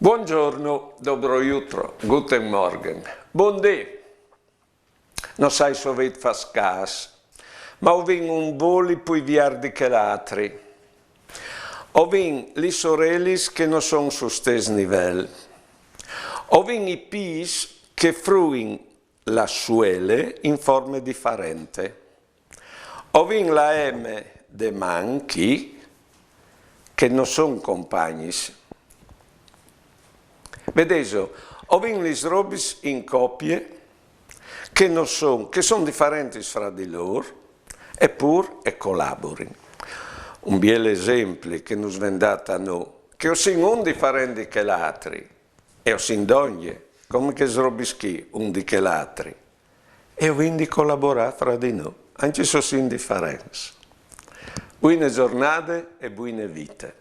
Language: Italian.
Buongiorno, dobro jutro, guten Morgen, buondì. Non sai se avete fatto caso, ma ho vinto un voli più viardi che l'altri. Ho vinto le sorelle che non sono sullo stesso livello. Ho vinto i pis che fruin la suele in forme differenti. Ho vinto la M de manchi che non sono compagni. Vedete, ho vinto le robe in coppie che sono differenti fra di loro, eppure collaborano. Un bel esempio che nos vendate a noi, che ho sin un differente che l'altro, e ho sin d'ogni, come che srobischi un di che l'altro, e ho quindi collaborato fra di noi, anche se sono differenti. Buone giornate e buone vite.